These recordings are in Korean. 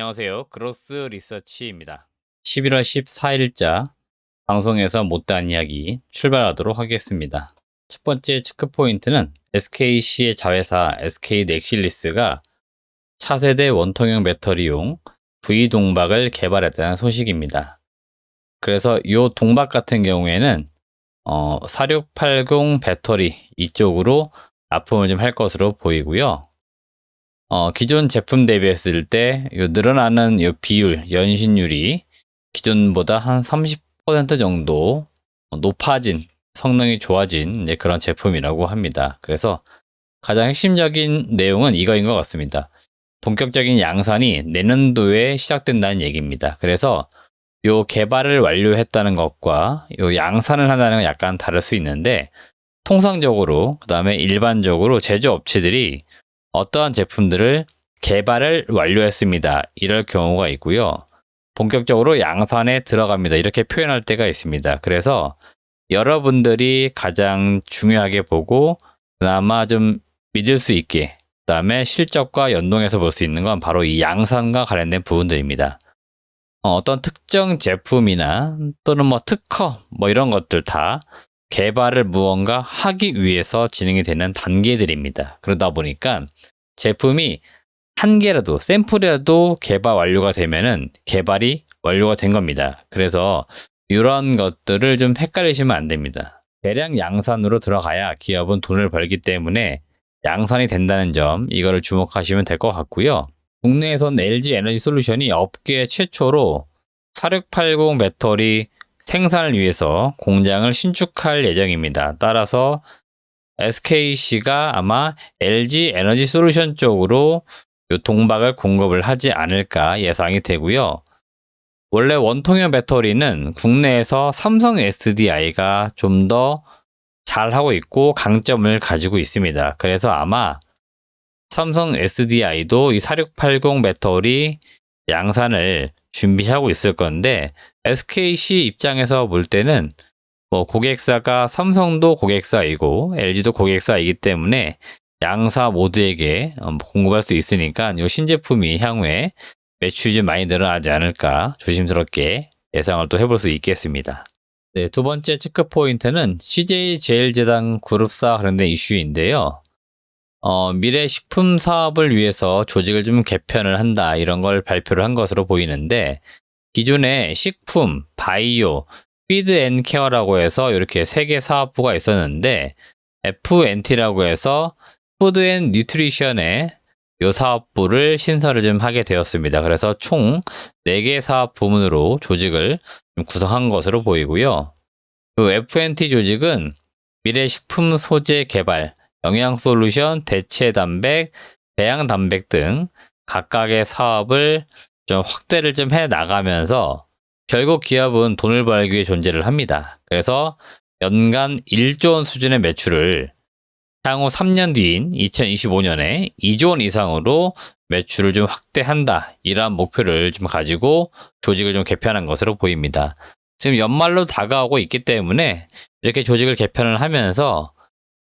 안녕하세요. 그로스 리서치입니다. 11월 14일자 방송에서 못다한 이야기 출발하도록 하겠습니다. 첫 번째 체크 포인트는 SKC의 자회사 SK넥실리스가 차세대 원통형 배터리용 V동박을 개발했다는 소식입니다. 그래서 이 동박 같은 경우에는 4680 배터리 이쪽으로 납품을 좀 할 것으로 보이고요. 기존 제품 대비했을 때 늘어나는 요 비율, 연신율이 기존보다 한 30% 정도 높아진, 성능이 좋아진 그런 제품이라고 합니다. 그래서 가장 핵심적인 내용은 이거인 것 같습니다. 본격적인 양산이 내년도에 시작된다는 얘기입니다. 그래서 요 개발을 완료했다는 것과 요 양산을 한다는 건 약간 다를 수 있는데, 통상적으로 그 다음에 일반적으로 제조업체들이 어떠한 제품들을 개발을 완료했습니다, 이럴 경우가 있고요. 본격적으로 양산에 들어갑니다, 이렇게 표현할 때가 있습니다. 그래서 여러분들이 가장 중요하게 보고 그나마 좀 믿을 수 있게, 그 다음에 실적과 연동해서 볼 수 있는 건 바로 이 양산과 관련된 부분들입니다. 어떤 특정 제품이나 또는 특허 이런 것들 다 개발을 무언가 하기 위해서 진행이 되는 단계들입니다. 그러다 보니까 제품이 한 개라도, 샘플이라도 개발 완료가 되면은 개발이 완료가 된 겁니다. 그래서 이런 것들을 좀 헷갈리시면 안 됩니다. 대량 양산으로 들어가야 기업은 돈을 벌기 때문에 양산이 된다는 점, 이거를 주목하시면 될 것 같고요. 국내에선 LG 에너지 솔루션이 업계 최초로 4680 배터리 생산을 위해서 공장을 신축할 예정입니다. 따라서 SKC가 아마 LG 에너지 솔루션 쪽으로 이 동박을 공급을 하지 않을까 예상이 되고요. 원래 원통형 배터리는 국내에서 삼성 SDI가 좀 더 잘하고 있고 강점을 가지고 있습니다. 그래서 아마 삼성 SDI도 이 4680 배터리 양산을 준비하고 있을 건데, SKC 입장에서 볼 때는 고객사가 삼성도 고객사이고 LG도 고객사이기 때문에 양사 모두에게 공급할 수 있으니까 이 신제품이 향후에 매출이 좀 많이 늘어나지 않을까 조심스럽게 예상을 또 해볼 수 있겠습니다. 네, 두 번째 체크 포인트는 CJ제일제당 그룹사 관련된 이슈인데요. 미래 식품 사업을 위해서 조직을 좀 개편을 한다, 이런 걸 발표를 한 것으로 보이는데, 기존에 식품, 바이오, 피드 앤 케어라고 해서 이렇게 3개 사업부가 있었는데, FNT라고 해서 푸드 앤 뉴트리션의 이 사업부를 신설을 좀 하게 되었습니다. 그래서 총 4개 사업 부문으로 조직을 좀 구성한 것으로 보이고요. 이 FNT 조직은 미래 식품 소재 개발, 영양 솔루션, 대체 단백, 배양 단백 등 각각의 사업을 좀 확대를 좀 해 나가면서 결국 기업은 돈을 벌기 위해 존재를 합니다. 그래서 연간 1조 원 수준의 매출을 향후 3년 뒤인 2025년에 2조 원 이상으로 매출을 좀 확대한다, 이러한 목표를 좀 가지고 조직을 좀 개편한 것으로 보입니다. 지금 연말로 다가오고 있기 때문에 이렇게 조직을 개편을 하면서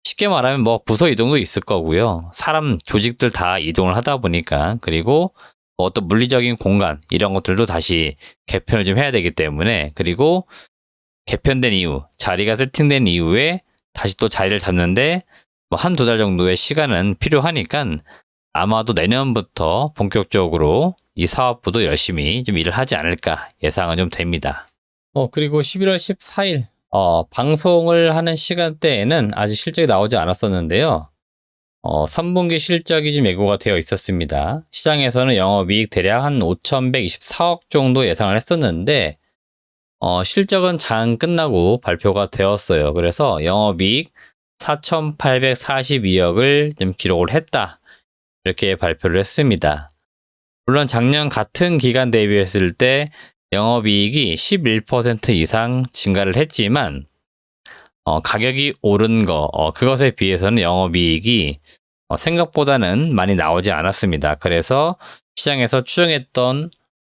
쉽게 말하면 부서 이동도 있을 거고요. 사람, 조직들 다 이동을 하다 보니까, 그리고 어떤 물리적인 공간 이런 것들도 다시 개편을 좀 해야 되기 때문에, 그리고 개편된 이후, 자리가 세팅된 이후에 다시 또 자리를 잡는데 한두 달 정도의 시간은 필요하니까 아마도 내년부터 본격적으로 이 사업부도 열심히 좀 일을 하지 않을까 예상은 좀 됩니다. 그리고 11월 14일 방송을 하는 시간대에는 아직 실적이 나오지 않았었는데요. 3분기 실적이 좀 예고가 되어 있었습니다. 시장에서는 영업이익 대략 한 5,124억 정도 예상을 했었는데, 실적은 장 끝나고 발표가 되었어요. 그래서 영업이익 4,842억을 좀 기록을 했다, 이렇게 발표를 했습니다. 물론 작년 같은 기간 대비했을 때 영업이익이 11% 이상 증가를 했지만, 가격이 오른 그것에 비해서는 영업이익이 생각보다는 많이 나오지 않았습니다. 그래서 시장에서 추정했던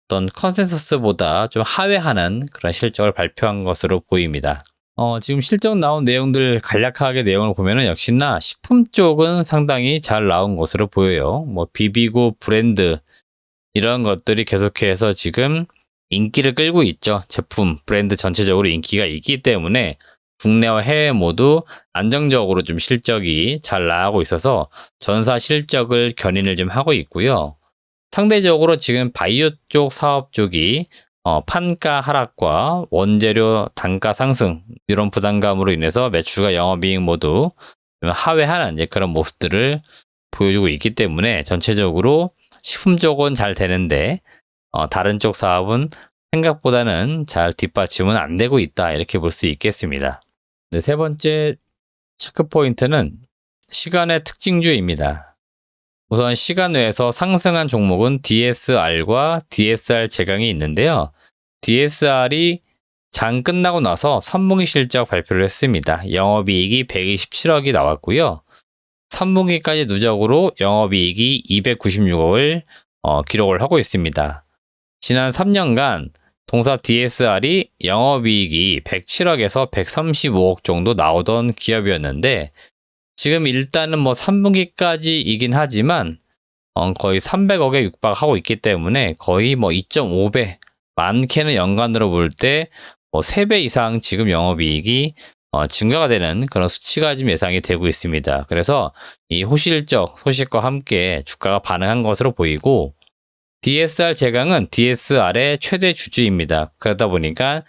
어떤 컨센서스보다 좀 하회하는 그런 실적을 발표한 것으로 보입니다. 지금 실적 나온 내용들 간략하게 내용을 보면은 역시나 식품 쪽은 상당히 잘 나온 것으로 보여요. 비비고 브랜드, 이런 것들이 계속해서 지금 인기를 끌고 있죠. 제품, 브랜드 전체적으로 인기가 있기 때문에 국내와 해외 모두 안정적으로 좀 실적이 잘 나가고 있어서 전사 실적을 견인을 좀 하고 있고요. 상대적으로 지금 바이오 쪽 사업 쪽이 판가 하락과 원재료 단가 상승 이런 부담감으로 인해서 매출과 영업이익 모두 하회하는 이제 그런 모습들을 보여주고 있기 때문에 전체적으로 식품 쪽은 잘 되는데 다른 쪽 사업은 생각보다는 잘 뒷받침은 안 되고 있다 이렇게 볼 수 있겠습니다. 네, 세 번째 체크 포인트는 시간의 특징주입니다. 우선 시간 외에서 상승한 종목은 DSR과 DSR 제강이 있는데요. DSR이 장 끝나고 나서 3분기 실적 발표를 했습니다. 영업이익이 127억이 나왔고요. 3분기까지 누적으로 영업이익이 296억을 기록을 하고 있습니다. 지난 3년간 동사 DSR이 영업이익이 107억에서 135억 정도 나오던 기업이었는데 지금 일단은 3분기까지이긴 하지만 거의 300억에 육박하고 있기 때문에 거의 2.5배, 많게는 연간으로 볼 때 3배 이상 지금 영업이익이 증가가 되는 그런 수치가 지금 예상이 되고 있습니다. 그래서 이 호실적 소식과 함께 주가가 반응한 것으로 보이고 DSR 제강은 DSR의 최대 주주입니다. 그러다 보니까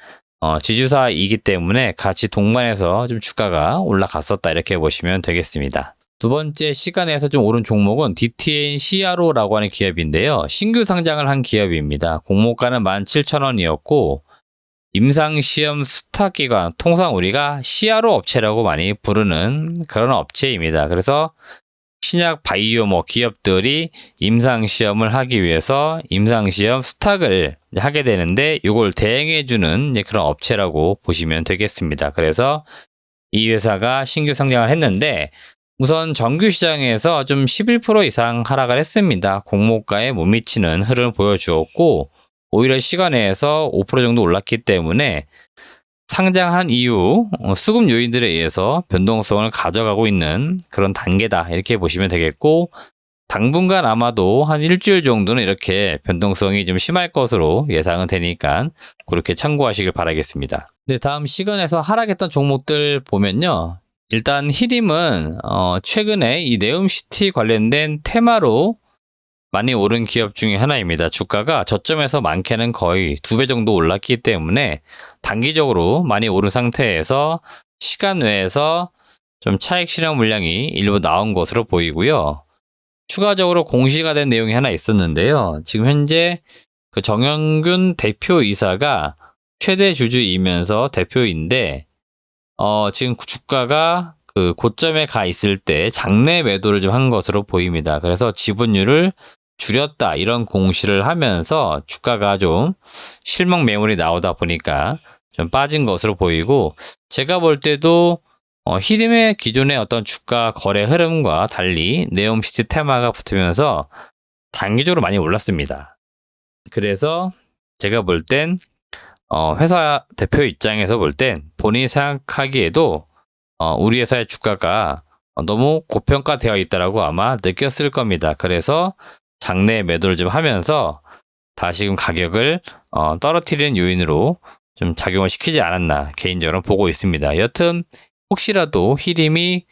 지주사이기 때문에 같이 동반해서 좀 주가가 올라갔었다 이렇게 보시면 되겠습니다. 두 번째 시간에서 좀 오른 종목은 DTN CRO라고 하는 기업인데요. 신규 상장을 한 기업입니다. 공모가는 17,000원이었고 임상시험 수탁기관, 통상 우리가 CRO 업체라고 많이 부르는 그런 업체입니다. 그래서 신약 바이오 기업들이 임상시험을 하기 위해서 임상시험 수탁을 하게 되는데 이걸 대행해주는 그런 업체라고 보시면 되겠습니다. 그래서 이 회사가 신규 상장을 했는데 우선 정규 시장에서 좀 11% 이상 하락을 했습니다. 공모가에 못 미치는 흐름을 보여주었고 오히려 시간에서 5% 정도 올랐기 때문에 상장한 이후 수급 요인들에 의해서 변동성을 가져가고 있는 그런 단계다 이렇게 보시면 되겠고 당분간 아마도 한 일주일 정도는 이렇게 변동성이 좀 심할 것으로 예상은 되니까 그렇게 참고하시길 바라겠습니다. 네, 다음 시간에서 하락했던 종목들 보면요. 일단 히림은 최근에 이 네옴시티 관련된 테마로 많이 오른 기업 중에 하나입니다. 주가가 저점에서 많게는 거의 2배 정도 올랐기 때문에 단기적으로 많이 오른 상태에서 시간 외에서 좀 차익 실현 물량이 일부 나온 것으로 보이고요. 추가적으로 공시가 된 내용이 하나 있었는데요. 지금 현재 그 정영균 대표이사가 최대 주주이면서 대표인데 지금 주가가 그 고점에 가 있을 때 장내 매도를 좀 한 것으로 보입니다. 그래서 지분율을 줄였다 이런 공시를 하면서 주가가 좀 실망 매물이 나오다 보니까 좀 빠진 것으로 보이고 제가 볼 때도 히림의 기존의 어떤 주가 거래 흐름과 달리 네옴시티 테마가 붙으면서 단기적으로 많이 올랐습니다. 그래서 제가 볼 땐 회사 대표 입장에서 볼 땐 본인이 생각하기에도 우리 회사의 주가가 너무 고평가되어 있다라고 아마 느꼈을 겁니다. 그래서 장내 매도를 좀 하면서 다시금 가격을 떨어뜨리는 요인으로 좀 작용을 시키지 않았나 개인적으로 보고 있습니다. 여튼 혹시라도 히림이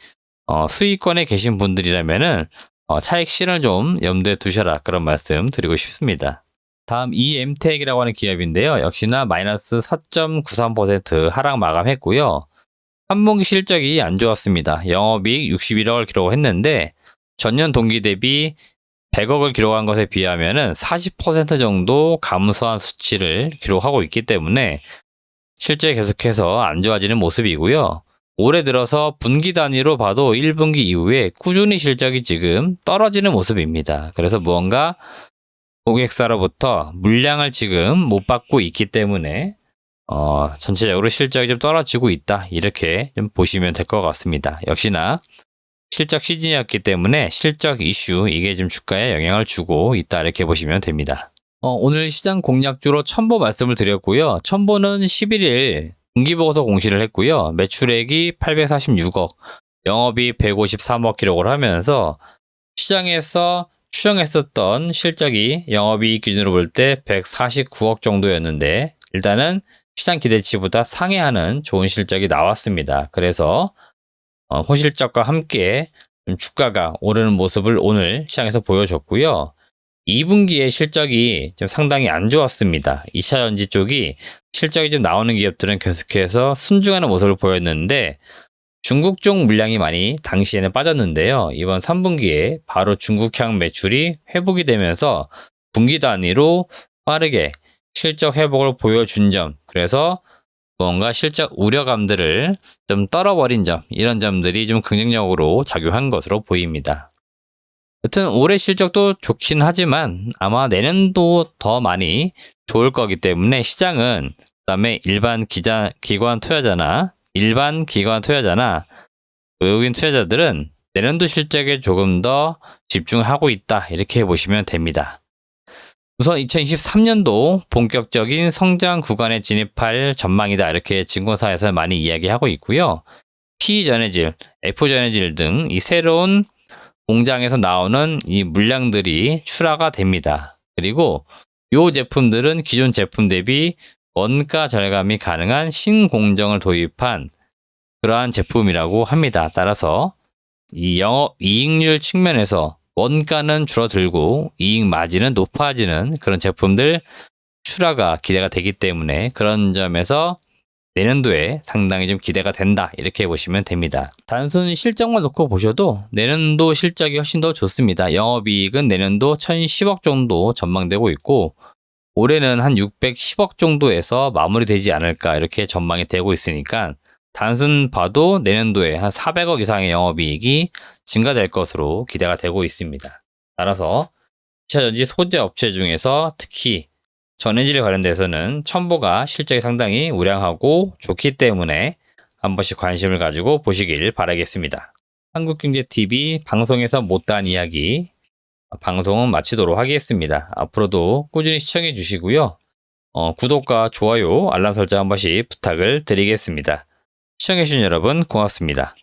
수익권에 계신 분들이라면은 차익 실현을 좀 염두에 두셔라 그런 말씀 드리고 싶습니다. 다음 EM텍이라고 하는 기업인데요. 역시나 마이너스 4.93% 하락 마감했고요. 3분기 실적이 안 좋았습니다. 영업이익 61억을 기록했는데 전년 동기 대비 100억을 기록한 것에 비하면은 40% 정도 감소한 수치를 기록하고 있기 때문에 실제 계속해서 안 좋아지는 모습이고요. 올해 들어서 분기 단위로 봐도 1분기 이후에 꾸준히 실적이 지금 떨어지는 모습입니다. 그래서 무언가 고객사로부터 물량을 지금 못 받고 있기 때문에 전체적으로 실적이 좀 떨어지고 있다 이렇게 좀 보시면 될 것 같습니다. 역시나 실적 시즌이었기 때문에 실적 이슈 이게 좀 주가에 영향을 주고 있다 이렇게 보시면 됩니다. 오늘 시장 공략주로 첨보 말씀을 드렸고요. 첨보는 11일 분기보고서 공시를 했고요. 매출액이 846억, 영업이 153억 기록을 하면서 시장에서 추정했었던 실적이 영업이익 기준으로 볼 때 149억 정도였는데 일단은 시장 기대치보다 상회하는 좋은 실적이 나왔습니다. 그래서 호실적과 함께 주가가 오르는 모습을 오늘 시장에서 보여줬고요. 2분기에 실적이 좀 상당히 안 좋았습니다. 2차전지 쪽이 실적이 좀 나오는 기업들은 계속해서 순증하는 모습을 보였는데 중국 쪽 물량이 많이 당시에는 빠졌는데요. 이번 3분기에 바로 중국향 매출이 회복이 되면서 분기 단위로 빠르게 실적 회복을 보여준 점, 그래서 뭔가 실적 우려감들을 좀 떨어버린 점, 이런 점들이 좀 긍정적으로 작용한 것으로 보입니다. 여튼 올해 실적도 좋긴 하지만 아마 내년도 더 많이 좋을 거기 때문에 시장은 그다음에 일반 기관 투자자나 외국인 투자자들은 내년도 실적에 조금 더 집중하고 있다, 이렇게 보시면 됩니다. 우선 2023년도 본격적인 성장 구간에 진입할 전망이다, 이렇게 증권사에서 많이 이야기하고 있고요. P전해질, F전해질 등 이 새로운 공장에서 나오는 이 물량들이 출하가 됩니다. 그리고 이 제품들은 기존 제품 대비 원가 절감이 가능한 신공정을 도입한 그러한 제품이라고 합니다. 따라서 이 영업 이익률 측면에서 원가는 줄어들고 이익 마진은 높아지는 그런 제품들 출하가 기대가 되기 때문에 그런 점에서 내년도에 상당히 좀 기대가 된다, 이렇게 보시면 됩니다. 단순 실적만 놓고 보셔도 내년도 실적이 훨씬 더 좋습니다. 영업이익은 내년도 1010억 정도 전망되고 있고 올해는 한 610억 정도에서 마무리되지 않을까, 이렇게 전망이 되고 있으니까 단순 봐도 내년도에 한 400억 이상의 영업이익이 증가될 것으로 기대가 되고 있습니다. 따라서 2차전지 소재 업체 중에서 특히 전해질 관련돼서는 첨보가 실적이 상당히 우량하고 좋기 때문에 한 번씩 관심을 가지고 보시길 바라겠습니다. 한국경제TV 방송에서 못다한 이야기, 방송은 마치도록 하겠습니다. 앞으로도 꾸준히 시청해 주시고요. 구독과 좋아요, 알람 설정 한 번씩 부탁을 드리겠습니다. 시청해주신 여러분 고맙습니다.